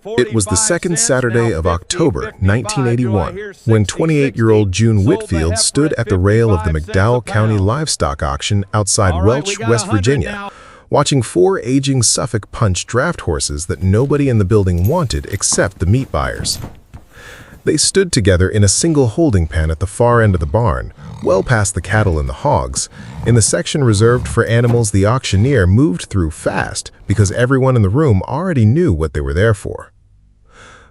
It was the second Saturday of October, 1981, when 28-year-old June Whitfield stood at the rail of the McDowell County livestock auction outside Welch, West Virginia, watching four aging Suffolk Punch draft horses that nobody in the building wanted except the meat buyers. They stood together in a single holding pen at the far end of the barn, well past the cattle and the hogs. In the section reserved for animals the auctioneer moved through fast because everyone in the room already knew what they were there for.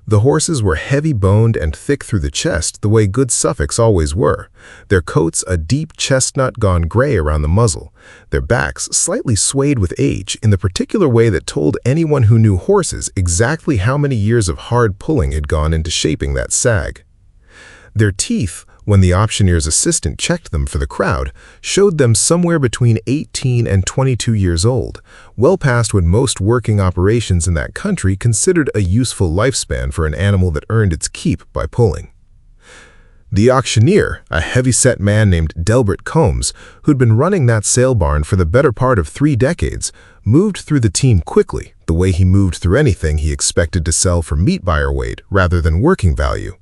The horses were heavy-boned and thick through the chest the way good Suffolks always were, their coats a deep chestnut gone gray around the muzzle, their backs slightly swayed with age in the particular way that told anyone who knew horses exactly how many years of hard pulling had gone into shaping that sag. Their teeth, when the auctioneer's assistant checked them for the crowd, showed them somewhere between 18 and 22 years old, well past what most working operations in that country considered a useful lifespan for an animal that earned its keep by pulling. The auctioneer, a heavy-set man named Delbert Combs, who'd been running that sale barn for the better part of 3 decades, moved through the team quickly, the way he moved through anything he expected to sell for meat buyer weight rather than working value.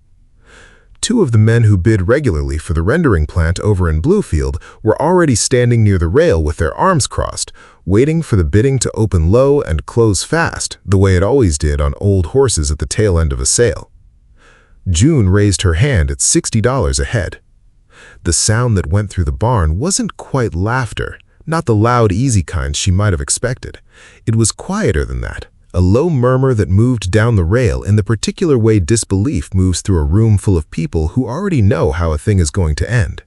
2 of the men who bid regularly for the rendering plant over in Bluefield were already standing near the rail with their arms crossed, waiting for the bidding to open low and close fast, the way it always did on old horses at the tail end of a sale. June raised her hand at $60 a head. The sound that went through the barn wasn't quite laughter, not the loud, easy kind she might have expected. It was quieter than that. A low murmur that moved down the rail in the particular way disbelief moves through a room full of people who already know how a thing is going to end.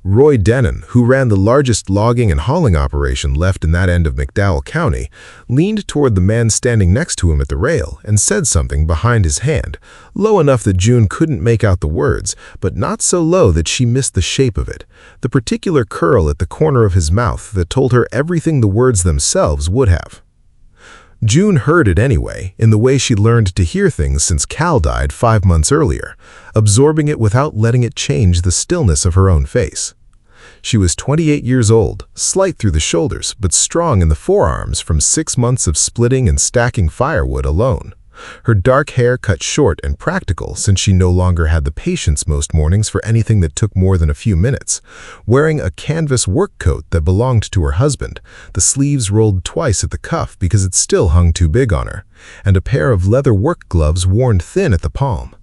Roy Denon, who ran the largest logging and hauling operation left in that end of McDowell County, leaned toward the man standing next to him at the rail and said something behind his hand, low enough that June couldn't make out the words, but not so low that she missed the shape of it, the particular curl at the corner of his mouth that told her everything the words themselves would have. June heard it anyway, in the way she learned to hear things since Cal died 5 months earlier, absorbing it without letting it change the stillness of her own face. She was 28 years old, slight through the shoulders, but strong in the forearms from 6 months of splitting and stacking firewood alone. Her dark hair cut short and practical since she no longer had the patience most mornings for anything that took more than a few minutes, wearing a canvas work coat that belonged to her husband, the sleeves rolled twice at the cuff because it still hung too big on her, and a pair of leather work gloves worn thin at the palm.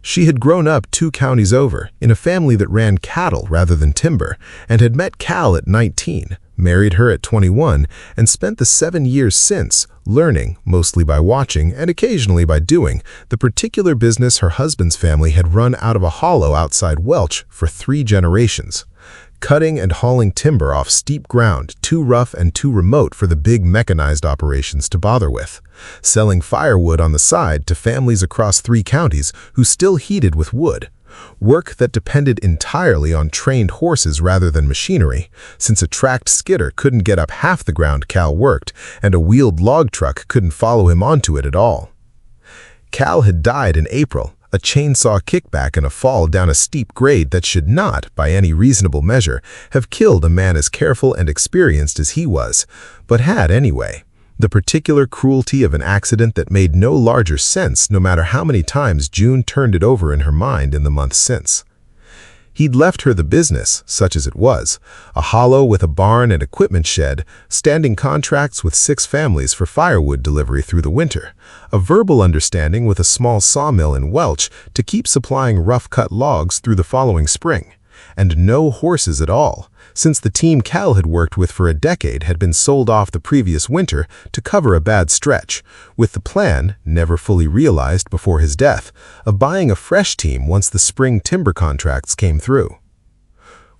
She had grown up 2 counties over, in a family that ran cattle rather than timber, and had met Cal at 19, married her at 21, and spent the 7 years since learning, mostly by watching and occasionally by doing, the particular business her husband's family had run out of a hollow outside Welch for 3 generations. Cutting and hauling timber off steep ground, too rough and too remote for the big mechanized operations to bother with. Selling firewood on the side to families across 3 counties who still heated with wood. Work that depended entirely on trained horses rather than machinery, since a tracked skidder couldn't get up half the ground Cal worked, and a wheeled log truck couldn't follow him onto it at all. Cal had died in April, a chainsaw kickback in a fall down a steep grade that should not, by any reasonable measure, have killed a man as careful and experienced as he was, but had anyway. The particular cruelty of an accident that made no larger sense no matter how many times June turned it over in her mind in the months since. He'd left her the business, such as it was, a hollow with a barn and equipment shed, standing contracts with 6 families for firewood delivery through the winter, a verbal understanding with a small sawmill in Welch to keep supplying rough-cut logs through the following spring, and no horses at all, since the team Cal had worked with for a decade had been sold off the previous winter to cover a bad stretch, with the plan, never fully realized before his death, of buying a fresh team once the spring timber contracts came through.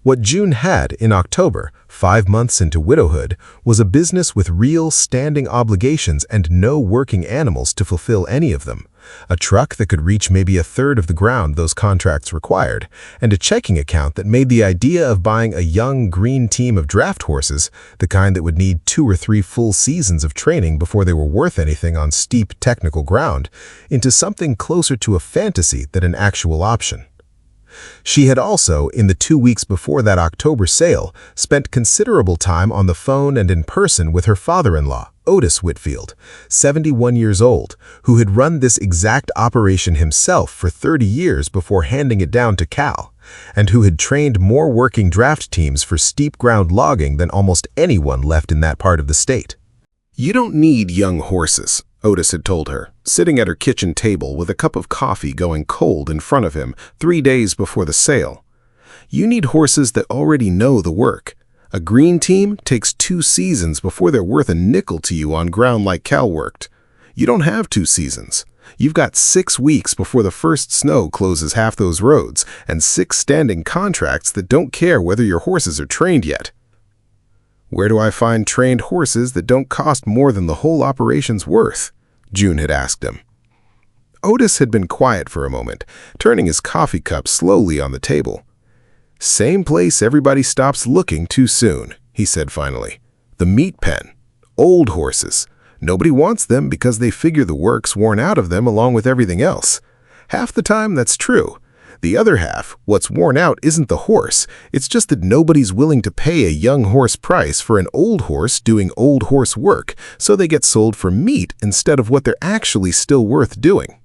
What June had in October, 5 months into widowhood, was a business with real standing obligations and no working animals to fulfill any of them, a truck that could reach maybe 1/3 of the ground those contracts required, and a checking account that made the idea of buying a young, green team of draft horses, the kind that would need 2 or 3 full seasons of training before they were worth anything on steep technical ground, into something closer to a fantasy than an actual option. She had also, in the 2 weeks before that October sale, spent considerable time on the phone and in person with her father-in-law, Otis Whitfield, 71 years old, who had run this exact operation himself for 30 years before handing it down to Cal, and who had trained more working draft teams for steep ground logging than almost anyone left in that part of the state. "You don't need young horses," Otis had told her, sitting at her kitchen table with a cup of coffee going cold in front of him 3 days before the sale. "You need horses that already know the work. A green team takes 2 seasons before they're worth a nickel to you on ground like Cal worked. You don't have 2 seasons. You've got 6 weeks before the first snow closes half those roads, and 6 standing contracts that don't care whether your horses are trained yet." "Where do I find trained horses that don't cost more than the whole operation's worth?" June had asked him. Otis had been quiet for a moment, turning his coffee cup slowly on the table. "Same place everybody stops looking too soon," he said finally. "The meat pen. Old horses. Nobody wants them because they figure the work's worn out of them along with everything else. Half the time that's true. The other half, what's worn out isn't the horse. It's just that nobody's willing to pay a young horse price for an old horse doing old horse work, so they get sold for meat instead of what they're actually still worth doing."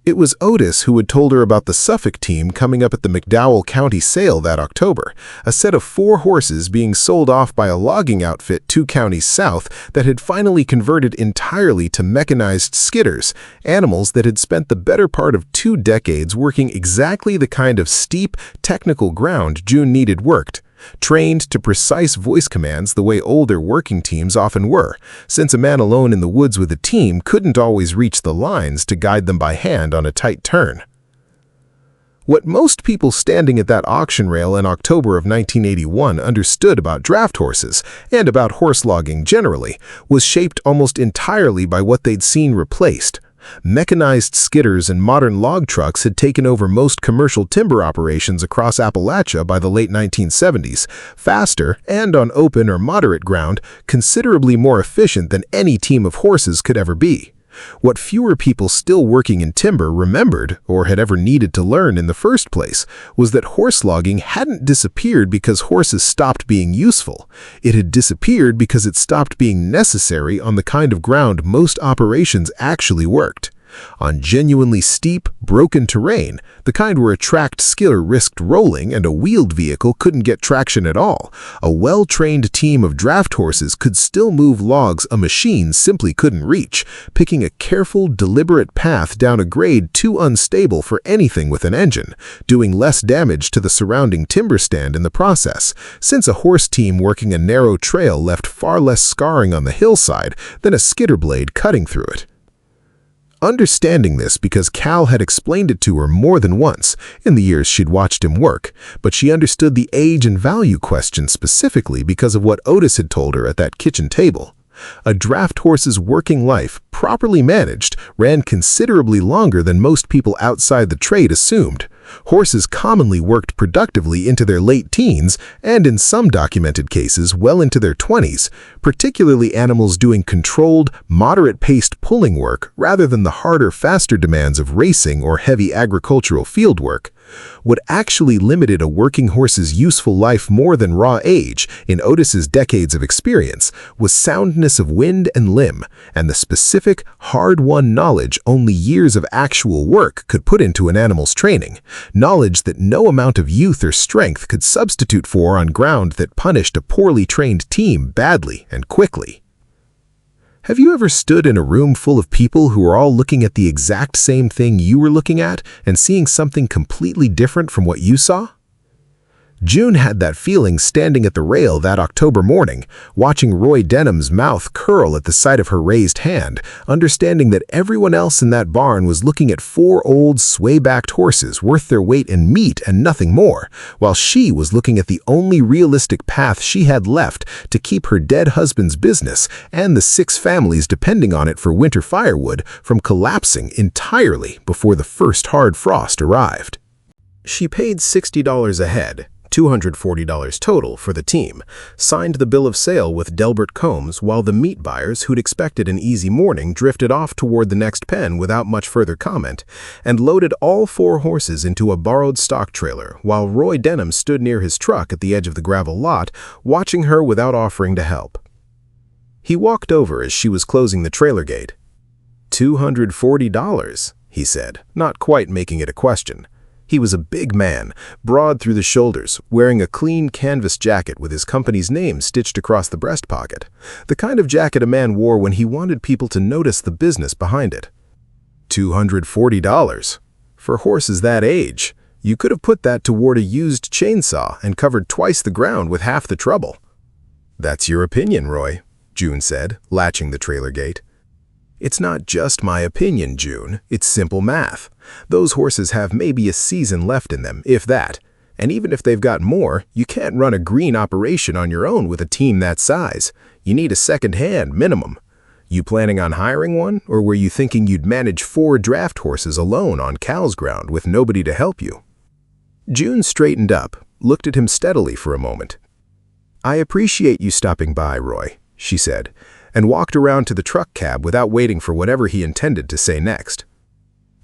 It was Otis who had told her about the Suffolk team coming up at the McDowell County sale that October, a set of 4 horses being sold off by a logging outfit 2 counties south that had finally converted entirely to mechanized skidders, animals that had spent the better part of 2 decades working exactly the kind of steep, technical ground June needed worked, trained to precise voice commands the way older working teams often were, since a man alone in the woods with a team couldn't always reach the lines to guide them by hand on a tight turn. What most people standing at that auction rail in October of 1981 understood about draft horses, and about horse logging generally, was shaped almost entirely by what they'd seen replaced. Mechanized skidders and modern log trucks had taken over most commercial timber operations across Appalachia by the late 1970s, faster and on open or moderate ground, considerably more efficient than any team of horses could ever be. What fewer people still working in timber remembered, or had ever needed to learn in the first place, was that horse logging hadn't disappeared because horses stopped being useful. It had disappeared because it stopped being necessary on the kind of ground most operations actually worked. On genuinely steep, broken terrain, the kind where a tracked skidder risked rolling and a wheeled vehicle couldn't get traction at all, a well-trained team of draft horses could still move logs a machine simply couldn't reach, picking a careful, deliberate path down a grade too unstable for anything with an engine, doing less damage to the surrounding timber stand in the process, since a horse team working a narrow trail left far less scarring on the hillside than a skidder blade cutting through it. Understanding this because Cal had explained it to her more than once in the years she'd watched him work, but she understood the age and value question specifically because of what Otis had told her at that kitchen table. A draft horse's working life, properly managed, ran considerably longer than most people outside the trade assumed. Horses commonly worked productively into their late teens, and in some documented cases well into their 20s, particularly animals doing controlled, moderate-paced pulling work rather than the harder, faster demands of racing or heavy agricultural field work. What actually limited a working horse's useful life more than raw age, in Otis's decades of experience, was soundness of wind and limb, and the specific, hard-won knowledge only years of actual work could put into an animal's training, knowledge that no amount of youth or strength could substitute for on ground that punished a poorly trained team badly and quickly. Have you ever stood in a room full of people who are all looking at the exact same thing you were looking at and seeing something completely different from what you saw? June had that feeling standing at the rail that October morning, watching Roy Denham's mouth curl at the sight of her raised hand, understanding that everyone else in that barn was looking at 4 old, sway-backed horses worth their weight in meat and nothing more, while she was looking at the only realistic path she had left to keep her dead husband's business and the 6 families depending on it for winter firewood from collapsing entirely before the first hard frost arrived. She paid $60 a head, $240 total for the team, signed the bill of sale with Delbert Combs while the meat buyers who'd expected an easy morning drifted off toward the next pen without much further comment, and loaded all 4 horses into a borrowed stock trailer while Roy Denham stood near his truck at the edge of the gravel lot, watching her without offering to help. He walked over as she was closing the trailer gate. $240, he said, not quite making it a question. He was a big man, broad through the shoulders, wearing a clean canvas jacket with his company's name stitched across the breast pocket, the kind of jacket a man wore when he wanted people to notice the business behind it. $240. For horses that age, you could have put that toward a used chainsaw and covered twice the ground with half the trouble. That's your opinion, Roy, June said, latching the trailer gate. It's not just my opinion, June. It's simple math. Those horses have maybe a season left in them, if that. And even if they've got more, you can't run a green operation on your own with a team that size. You need a second hand minimum. You planning on hiring one, or were you thinking you'd manage 4 draft horses alone on Cal's ground with nobody to help you? June straightened up, looked at him steadily for a moment. I appreciate you stopping by, Roy, she said, and walked around to the truck cab without waiting for whatever he intended to say next.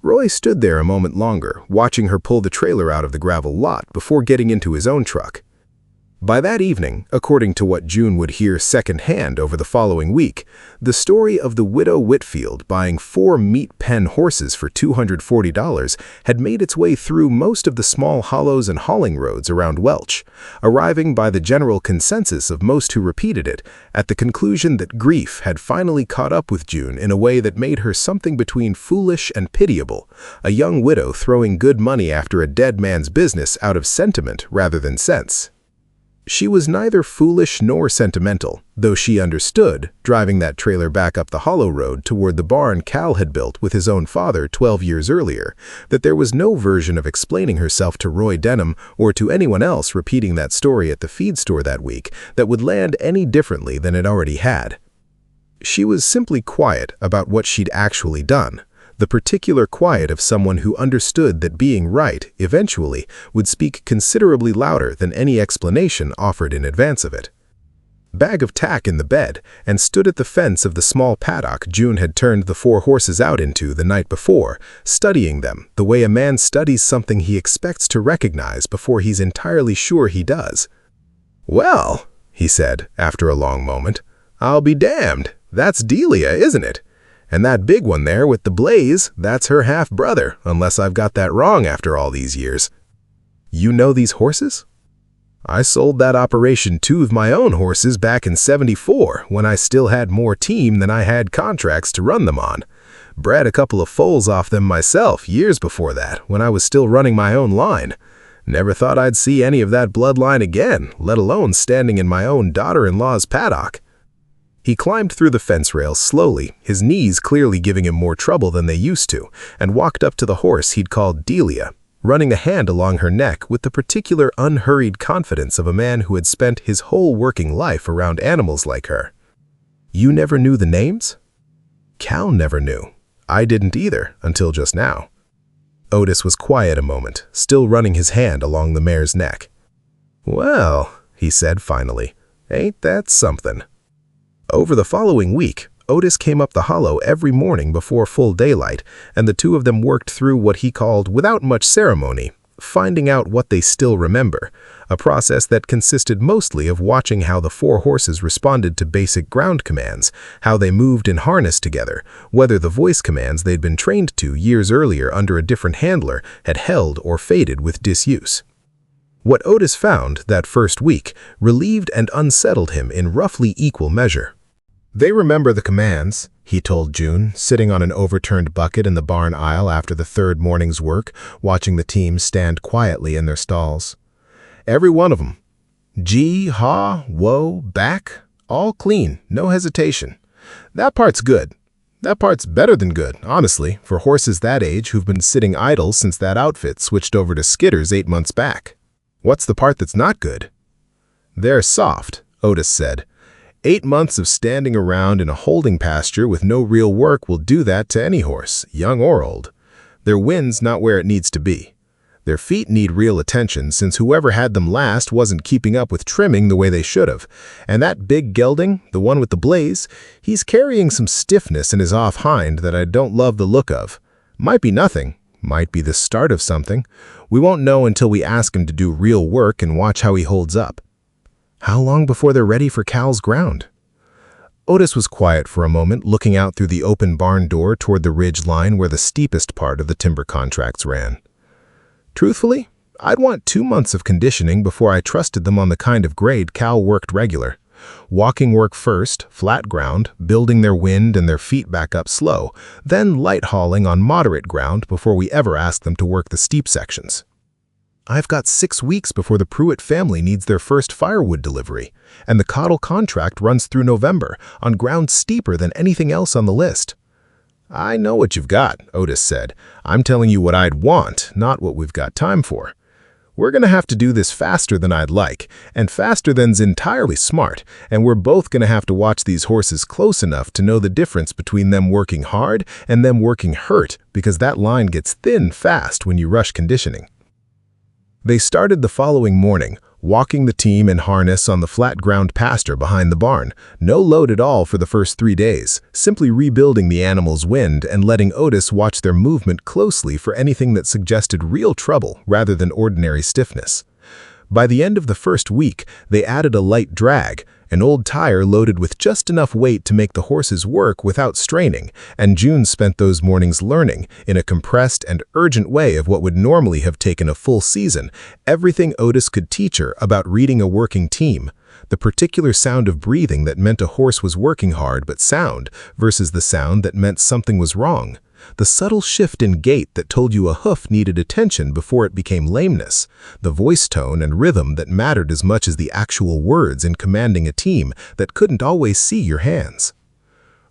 Roy stood there a moment longer, watching her pull the trailer out of the gravel lot before getting into his own truck. By that evening, according to what June would hear secondhand over the following week, the story of the widow Whitfield buying 4 meat pen horses for $240 had made its way through most of the small hollows and hauling roads around Welch, arriving by the general consensus of most who repeated it at the conclusion that grief had finally caught up with June in a way that made her something between foolish and pitiable, a young widow throwing good money after a dead man's business out of sentiment rather than sense. She was neither foolish nor sentimental, though she understood, driving that trailer back up the hollow road toward the barn Cal had built with his own father 12 years earlier, that there was no version of explaining herself to Roy Denham or to anyone else repeating that story at the feed store that week that would land any differently than it already had. She was simply quiet about what she'd actually done, the particular quiet of someone who understood that being right, eventually, would speak considerably louder than any explanation offered in advance of it. Bag of tack in the bed, and stood at the fence of the small paddock June had turned the 4 horses out into the night before, studying them the way a man studies something he expects to recognize before he's entirely sure he does. "Well," he said, after a long moment, "I'll be damned. That's Delia, isn't it? And that big one there with the blaze, that's her half-brother, unless I've got that wrong after all these years." "You know these horses?" "I sold that operation 2 of my own horses back in '74, when I still had more team than I had contracts to run them on. Bred a couple of foals off them myself years before that, when I was still running my own line. Never thought I'd see any of that bloodline again, let alone standing in my own daughter-in-law's paddock." He climbed through the fence rails slowly, his knees clearly giving him more trouble than they used to, and walked up to the horse he'd called Delia, running a hand along her neck with the particular unhurried confidence of a man who had spent his whole working life around animals like her. "You never knew the names?" "Cal never knew. I didn't either, until just now." Otis was quiet a moment, still running his hand along the mare's neck. "Well," he said finally, "ain't that something?" Over the following week, Otis came up the hollow every morning before full daylight, and the 2 of them worked through what he called, without much ceremony, finding out what they still remember, a process that consisted mostly of watching how the 4 horses responded to basic ground commands, how they moved in harness together, whether the voice commands they'd been trained to years earlier under a different handler had held or faded with disuse. What Otis found that first week relieved and unsettled him in roughly equal measure. "They remember the commands," he told June, sitting on an overturned bucket in the barn aisle after the 3rd morning's work, watching the team stand quietly in their stalls. "Every one of them. Gee, haw, whoa, back, all clean, no hesitation. That part's good. That part's better than good, honestly, for horses that age who've been sitting idle since that outfit switched over to skidders 8 months back. What's the part that's not good?" "They're soft," Otis said. 8 months of standing around in a holding pasture with no real work will do that to any horse, young or old. Their wind's not where it needs to be. Their feet need real attention since whoever had them last wasn't keeping up with trimming the way they should have. And that big gelding, the one with the blaze, he's carrying some stiffness in his off hind that I don't love the look of. Might be nothing. Might be the start of something. We won't know until we ask him to do real work and watch how he holds up." "How long before they're ready for Cal's ground?" Otis was quiet for a moment, looking out through the open barn door toward the ridge line where the steepest part of the timber contracts ran. Truthfully, I'd want 2 months of conditioning before I trusted them on the kind of grade Cal worked regular. Walking work first, flat ground, building their wind and their feet back up slow, then light hauling on moderate ground before we ever ask them to work the steep sections. I've got 6 weeks before the Pruitt family needs their first firewood delivery, and the Cottle contract runs through November on ground steeper than anything else on the list. I know what you've got, Otis said. I'm telling you what I'd want, not what we've got time for. We're going to have to do this faster than I'd like, and faster than's entirely smart, and we're both going to have to watch these horses close enough to know the difference between them working hard and them working hurt, because that line gets thin fast when you rush conditioning. They started the following morning, walking the team in harness on the flat ground pasture behind the barn, no load at all for the first 3 days, simply rebuilding the animals' wind and letting Otis watch their movement closely for anything that suggested real trouble rather than ordinary stiffness. By the end of the first week, they added a light drag, an old tire loaded with just enough weight to make the horses work without straining, and June spent those mornings learning, in a compressed and urgent way of what would normally have taken a full season, everything Otis could teach her about reading a working team, the particular sound of breathing that meant a horse was working hard but sound versus the sound that meant something was wrong. The subtle shift in gait that told you a hoof needed attention before it became lameness, the voice tone and rhythm that mattered as much as the actual words in commanding a team that couldn't always see your hands.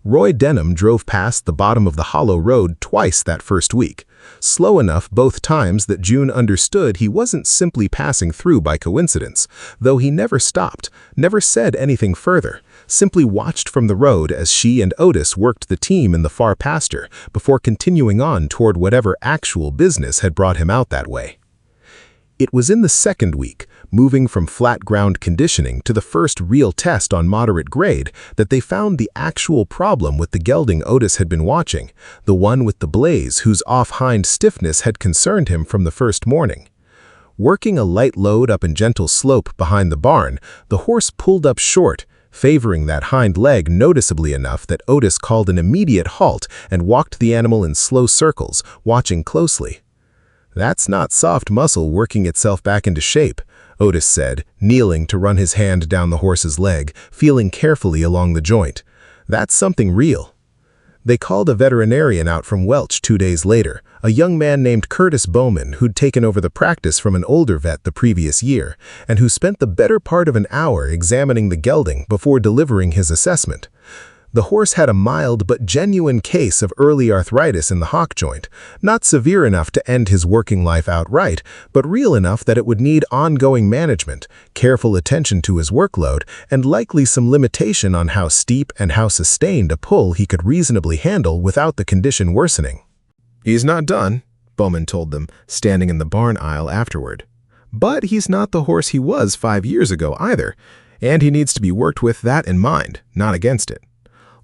Roy Denham drove past the bottom of the hollow road twice that first week, slow enough both times that June understood he wasn't simply passing through by coincidence, though he never stopped, never said anything further, simply watched from the road as she and Otis worked the team in the far pasture before continuing on toward whatever actual business had brought him out that way. It was in the second week, moving from flat ground conditioning to the first real test on moderate grade, that they found the actual problem with the gelding Otis had been watching, the one with the blaze whose off-hind stiffness had concerned him from the first morning. Working a light load up a gentle slope behind the barn, the horse pulled up short, favoring that hind leg noticeably enough that Otis called an immediate halt and walked the animal in slow circles, watching closely. "That's not soft muscle working itself back into shape," Otis said, kneeling to run his hand down the horse's leg, feeling carefully along the joint. "That's something real." They called a veterinarian out from Welch 2 days later, a young man named Curtis Bowman who'd taken over the practice from an older vet the previous year, and who spent the better part of an hour examining the gelding before delivering his assessment. The horse had a mild but genuine case of early arthritis in the hock joint, not severe enough to end his working life outright, but real enough that it would need ongoing management, careful attention to his workload, and likely some limitation on how steep and how sustained a pull he could reasonably handle without the condition worsening. "He's not done," Bowman told them, standing in the barn aisle afterward. "But he's not the horse he was 5 years ago either, and he needs to be worked with that in mind, not against it.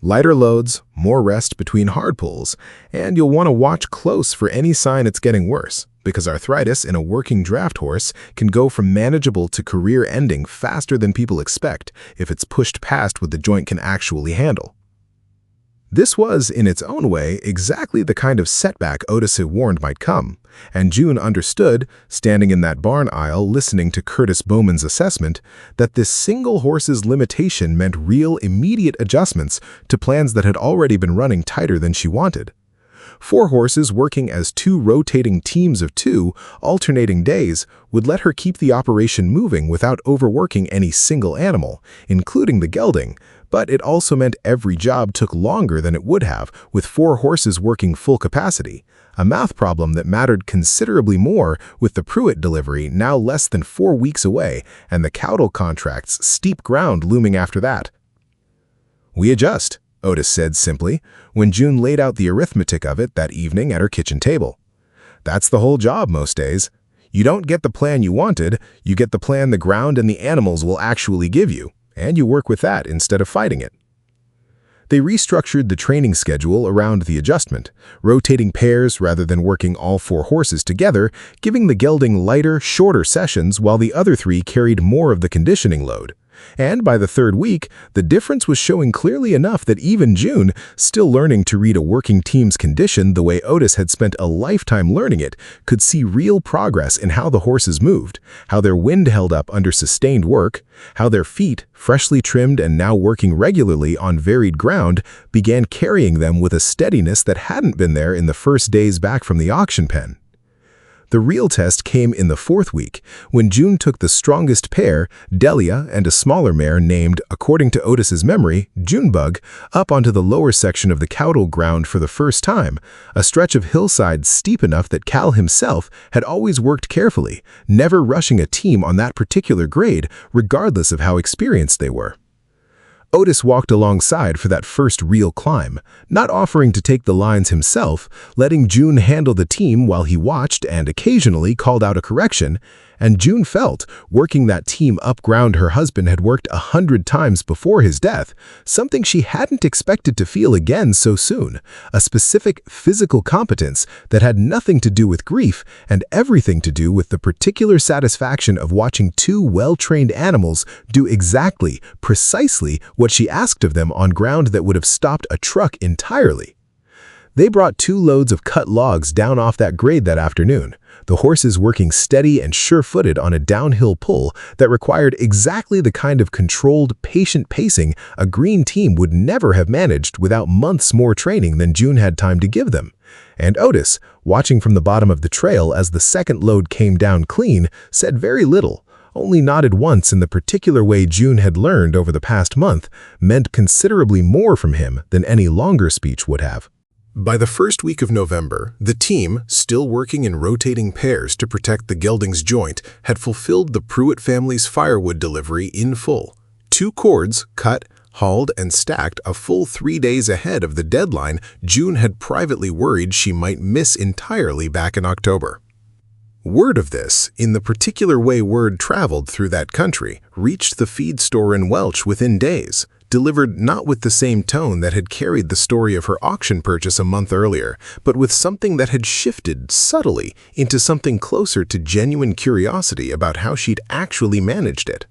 Lighter loads, more rest between hard pulls, and you'll want to watch close for any sign it's getting worse, because arthritis in a working draft horse can go from manageable to career-ending faster than people expect if it's pushed past what the joint can actually handle." This was, in its own way, exactly the kind of setback Otis had warned might come, and June understood, standing in that barn aisle listening to Curtis Bowman's assessment, that this single horse's limitation meant real, immediate adjustments to plans that had already been running tighter than she wanted. 4 horses working as 2 rotating teams of 2, alternating days, would let her keep the operation moving without overworking any single animal, including the gelding, but it also meant every job took longer than it would have with 4 horses working full capacity, a math problem that mattered considerably more with the Pruitt delivery now less than 4 weeks away and the Cowdell contract's steep ground looming after that. "We adjust," Otis said simply, when June laid out the arithmetic of it that evening at her kitchen table. "That's the whole job most days. You don't get the plan you wanted, you get the plan the ground and the animals will actually give you, and you work with that instead of fighting it." They restructured the training schedule around the adjustment, rotating pairs rather than working all 4 horses together, giving the gelding lighter, shorter sessions while the other 3 carried more of the conditioning load. And by the third week, the difference was showing clearly enough that even June, still learning to read a working team's condition the way Otis had spent a lifetime learning it, could see real progress in how the horses moved, how their wind held up under sustained work, how their feet, freshly trimmed and now working regularly on varied ground, began carrying them with a steadiness that hadn't been there in the first days back from the auction pen. The real test came in the fourth week, when June took the strongest pair, Delia and a smaller mare named, according to Otis's memory, Junebug, up onto the lower section of the caudal ground for the first time, a stretch of hillside steep enough that Cal himself had always worked carefully, never rushing a team on that particular grade, regardless of how experienced they were. Otis walked alongside for that first real climb, not offering to take the lines himself, letting June handle the team while he watched and occasionally called out a correction, and June felt, working that team up ground her husband had worked 100 times before his death, something she hadn't expected to feel again so soon, a specific physical competence that had nothing to do with grief and everything to do with the particular satisfaction of watching two well-trained animals do exactly, precisely what she asked of them on ground that would have stopped a truck entirely. They brought 2 loads of cut logs down off that grade that afternoon, the horses working steady and sure-footed on a downhill pull that required exactly the kind of controlled, patient pacing a green team would never have managed without months more training than June had time to give them. And Otis, watching from the bottom of the trail as the second load came down clean, said very little, only nodded once in the particular way June had learned over the past month meant considerably more from him than any longer speech would have. By the first week of November, the team, still working in rotating pairs to protect the gelding's joint, had fulfilled the Pruitt family's firewood delivery in full. 2 cords, cut, hauled, and stacked a full 3 days ahead of the deadline June had privately worried she might miss entirely back in October. Word of this, in the particular way word traveled through that country, reached the feed store in Welch within days, delivered not with the same tone that had carried the story of her auction purchase a month earlier, but with something that had shifted subtly into something closer to genuine curiosity about how she'd actually managed it.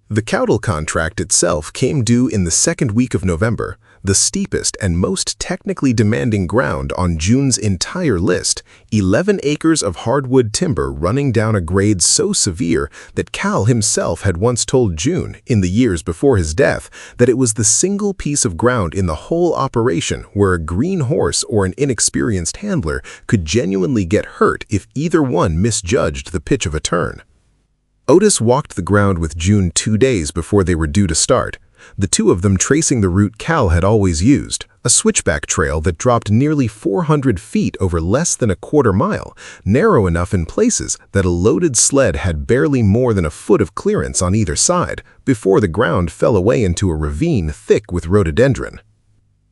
The caudal contract itself came due in the second week of November, the steepest and most technically demanding ground on June's entire list, 11 acres of hardwood timber running down a grade so severe that Cal himself had once told June, in the years before his death, that it was the single piece of ground in the whole operation where a green horse or an inexperienced handler could genuinely get hurt if either one misjudged the pitch of a turn. Otis walked the ground with June 2 days before they were due to start, the two of them tracing the route Cal had always used, a switchback trail that dropped nearly 400 feet over less than a quarter mile, narrow enough in places that a loaded sled had barely more than a foot of clearance on either side before the ground fell away into a ravine thick with rhododendron.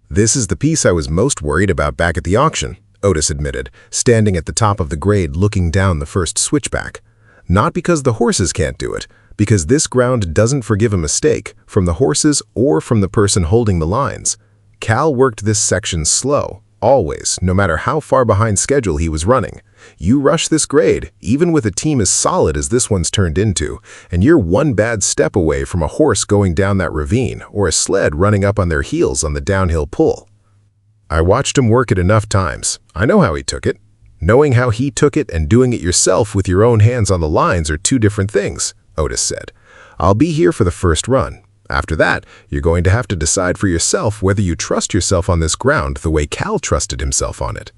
"This is the piece I was most worried about back at the auction," Otis admitted, standing at the top of the grade looking down the first switchback. "Not because the horses can't do it, because this ground doesn't forgive a mistake, from the horses or from the person holding the lines. Cal worked this section slow, always, no matter how far behind schedule he was running. You rush this grade, even with a team as solid as this one's turned into, and you're one bad step away from a horse going down that ravine or a sled running up on their heels on the downhill pull. I watched him work it enough times. I know how he took it. Knowing how he took it and doing it yourself with your own hands on the lines are 2 different things," Otis said. "I'll be here for the first run. After that, you're going to have to decide for yourself whether you trust yourself on this ground the way Cal trusted himself on it."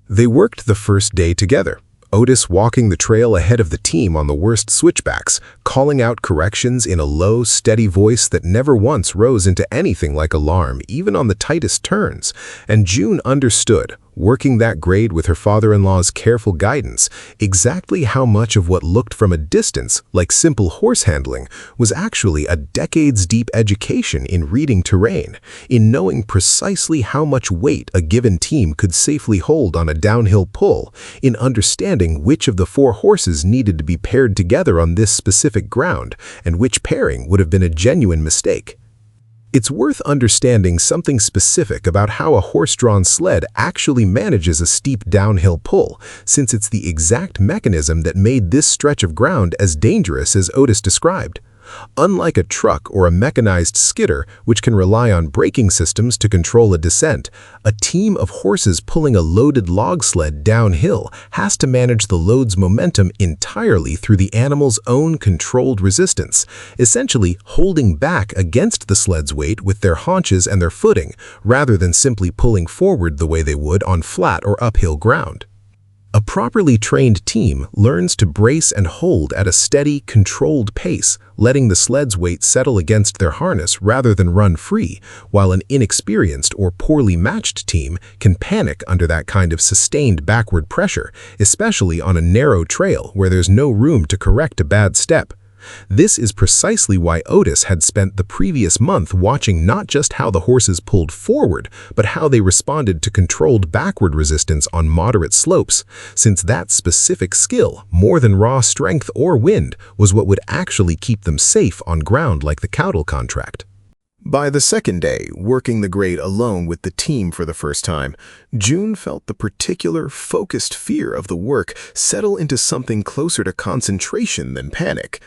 They worked the first day together, Otis walking the trail ahead of the team on the worst switchbacks, calling out corrections in a low, steady voice that never once rose into anything like alarm, even on the tightest turns, and June understood, working that grade with her father-in-law's careful guidance, exactly how much of what looked from a distance like simple horse handling was actually a decades-deep education in reading terrain, in knowing precisely how much weight a given team could safely hold on a downhill pull, in understanding which of the 4 horses needed to be paired together on this specific ground, and which pairing would have been a genuine mistake. It's worth understanding something specific about how a horse-drawn sled actually manages a steep downhill pull, since it's the exact mechanism that made this stretch of ground as dangerous as Otis described. Unlike a truck or a mechanized skidder, which can rely on braking systems to control a descent, a team of horses pulling a loaded log sled downhill has to manage the load's momentum entirely through the animal's own controlled resistance, essentially holding back against the sled's weight with their haunches and their footing, rather than simply pulling forward the way they would on flat or uphill ground. A properly trained team learns to brace and hold at a steady, controlled pace, letting the sled's weight settle against their harness rather than run free, while an inexperienced or poorly matched team can panic under that kind of sustained backward pressure, especially on a narrow trail where there's no room to correct a bad step. This is precisely why Otis had spent the previous month watching not just how the horses pulled forward, but how they responded to controlled backward resistance on moderate slopes, since that specific skill, more than raw strength or wind, was what would actually keep them safe on ground like the cattle contract. By the second day, working the grade alone with the team for the first time, June felt the particular, focused fear of the work settle into something closer to concentration than panic.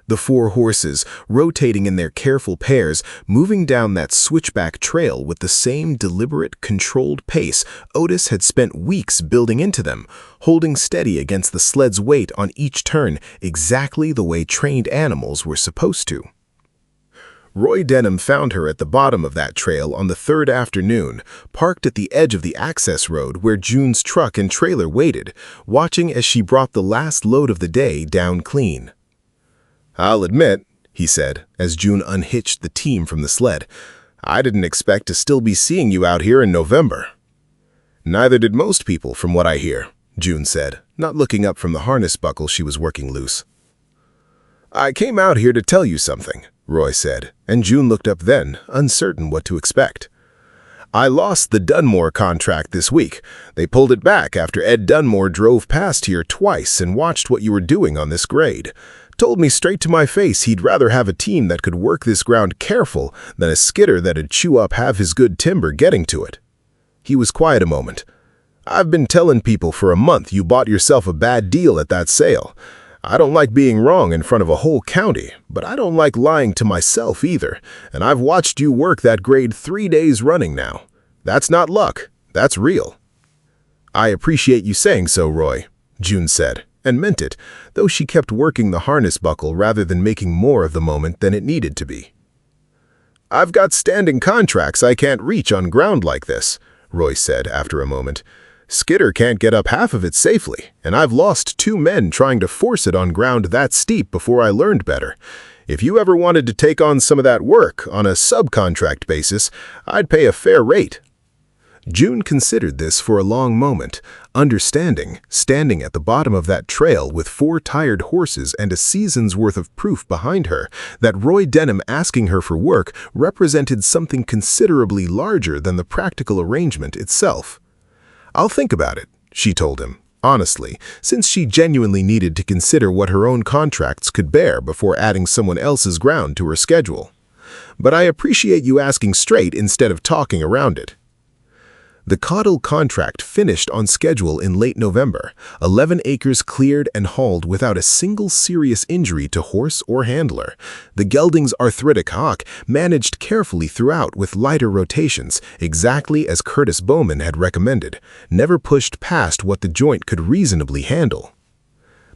The four horses, rotating in their careful pairs, moving down that switchback trail with the same deliberate, controlled pace Otis had spent weeks building into them, holding steady against the sled's weight on each turn exactly the way trained animals were supposed to. Roy Denham found her at the bottom of that trail on the third afternoon, parked at the edge of the access road where June's truck and trailer waited, watching as she brought the last load of the day down clean. "I'll admit," he said, as June unhitched the team from the sled, "I didn't expect to still be seeing you out here in November." "Neither did most people, from what I hear," June said, not looking up from the harness buckle she was working loose. "I came out here to tell you something," Roy said, and June looked up then, uncertain what to expect. "I lost the Dunmore contract this week. They pulled it back after Ed Dunmore drove past here twice and watched what you were doing on this grade. Told me straight to my face he'd rather have a team that could work this ground careful than a skidder that'd chew up half his good timber getting to it." He was quiet a moment. "I've been telling people for a month you bought yourself a bad deal at that sale. I don't like being wrong in front of a whole county, but I don't like lying to myself either, and I've watched you work that grade 3 days running now. That's not luck, that's real." "I appreciate you saying so, Roy," June said, and meant it, though she kept working the harness buckle rather than making more of the moment than it needed to be. "I've got standing contracts I can't reach on ground like this," Roy said after a moment. "Skidder can't get up half of it safely, and I've lost 2 men trying to force it on ground that steep before I learned better. If you ever wanted to take on some of that work on a subcontract basis, I'd pay a fair rate." June considered this for a long moment, understanding, standing at the bottom of that trail with 4 tired horses and a season's worth of proof behind her, that Roy Denham asking her for work represented something considerably larger than the practical arrangement itself. "I'll think about it," she told him, honestly, since she genuinely needed to consider what her own contracts could bear before adding someone else's ground to her schedule. "But I appreciate you asking straight instead of talking around it." The Caudle contract finished on schedule in late November, 11 acres cleared and hauled without a single serious injury to horse or handler. The gelding's arthritic hock managed carefully throughout with lighter rotations, exactly as Curtis Bowman had recommended, never pushed past what the joint could reasonably handle.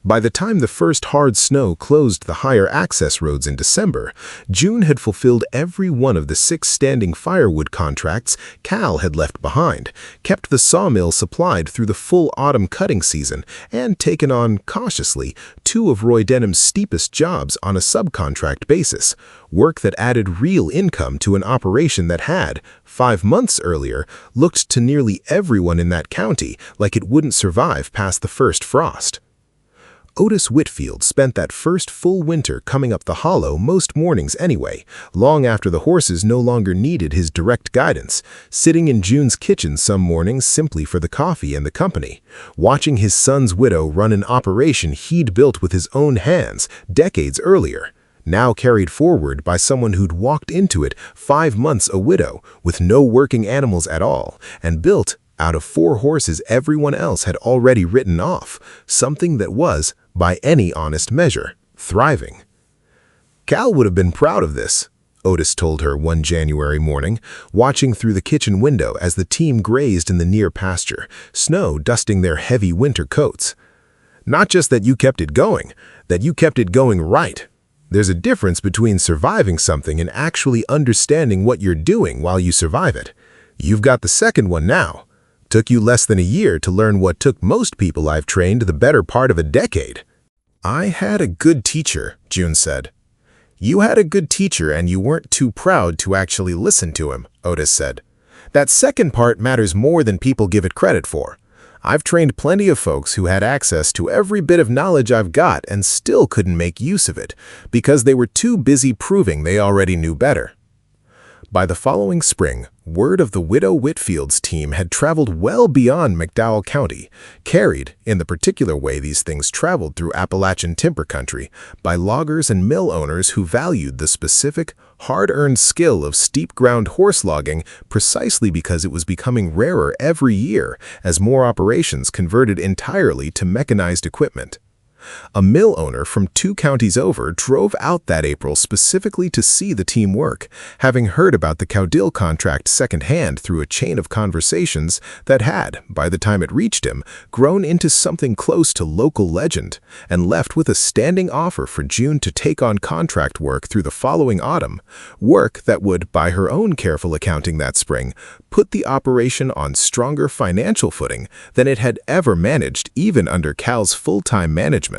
By the time the first hard snow closed the higher access roads in December, June had fulfilled every one of the 6 standing firewood contracts Cal had left behind, kept the sawmill supplied through the full autumn cutting season, and taken on, cautiously, 2 of Roy Denham's steepest jobs on a subcontract basis, work that added real income to an operation that had, 5 months earlier, looked to nearly everyone in that county like it wouldn't survive past the first frost. Otis Whitfield spent that first full winter coming up the hollow most mornings anyway, long after the horses no longer needed his direct guidance, sitting in June's kitchen some mornings simply for the coffee and the company, watching his son's widow run an operation he'd built with his own hands decades earlier, now carried forward by someone who'd walked into it 5 months a widow with no working animals at all, and built, out of 4 horses everyone else had already written off, something that was, by any honest measure, thriving. Cal would have been proud of this, Otis told her one January morning, watching through the kitchen window as the team grazed in the near pasture, snow dusting their heavy winter coats. Not just that you kept it going, that you kept it going right. There's a difference between surviving something and actually understanding what you're doing while you survive it. You've got the second one now. Took you less than a year to learn what took most people I've trained the better part of a decade. I had a good teacher, June said. You had a good teacher and you weren't too proud to actually listen to him, Otis said. That second part matters more than people give it credit for. I've trained plenty of folks who had access to every bit of knowledge I've got and still couldn't make use of it because they were too busy proving they already knew better. By the following spring, word of the widow Whitfield's team had traveled well beyond McDowell County, carried, in the particular way these things traveled through Appalachian timber country, by loggers and mill owners who valued the specific, hard-earned skill of steep-ground horse logging precisely because it was becoming rarer every year as more operations converted entirely to mechanized equipment. A mill owner from 2 counties over drove out that April specifically to see the team work, having heard about the Caudill contract secondhand through a chain of conversations that had, by the time it reached him, grown into something close to local legend, and left with a standing offer for June to take on contract work through the following autumn, work that would, by her own careful accounting that spring, put the operation on stronger financial footing than it had ever managed even under Cal's full-time management.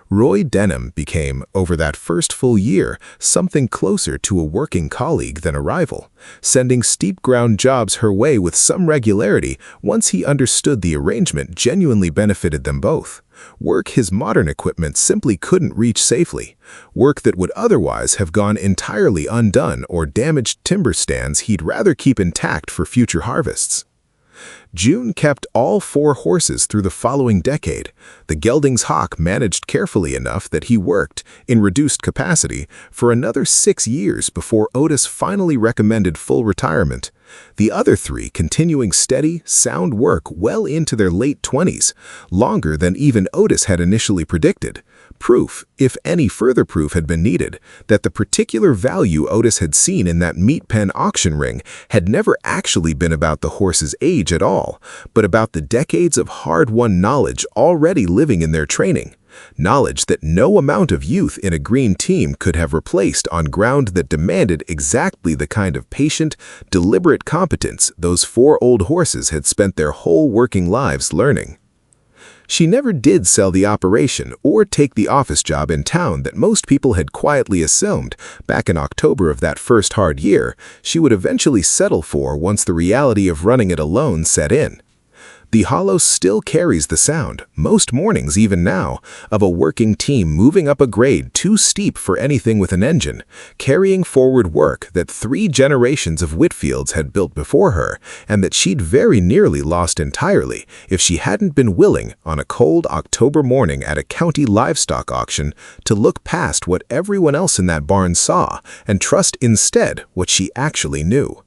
Roy Denham became, over that first full year, something closer to a working colleague than a rival, sending steep-ground jobs her way with some regularity once he understood the arrangement genuinely benefited them both. Work his modern equipment simply couldn't reach safely, work that would otherwise have gone entirely undone or damaged timber stands he'd rather keep intact for future harvests. June kept all 4 horses through the following decade. The gelding's Hawk managed carefully enough that he worked, in reduced capacity, for another 6 years before Otis finally recommended full retirement. The other 3 continuing steady, sound work well into their late 20s, longer than even Otis had initially predicted. Proof, if any further proof had been needed, that the particular value Otis had seen in that meat pen auction ring had never actually been about the horse's age at all, but about the decades of hard-won knowledge already living in their training. Knowledge that no amount of youth in a green team could have replaced on ground that demanded exactly the kind of patient, deliberate competence those 4 old horses had spent their whole working lives learning. She never did sell the operation or take the office job in town that most people had quietly assumed, back in October of that first hard year, she would eventually settle for once the reality of running it alone set in. The hollow still carries the sound, most mornings even now, of a working team moving up a grade too steep for anything with an engine, carrying forward work that 3 generations of Whitfields had built before her, and that she'd very nearly lost entirely if she hadn't been willing, on a cold October morning at a county livestock auction, to look past what everyone else in that barn saw and trust instead what she actually knew.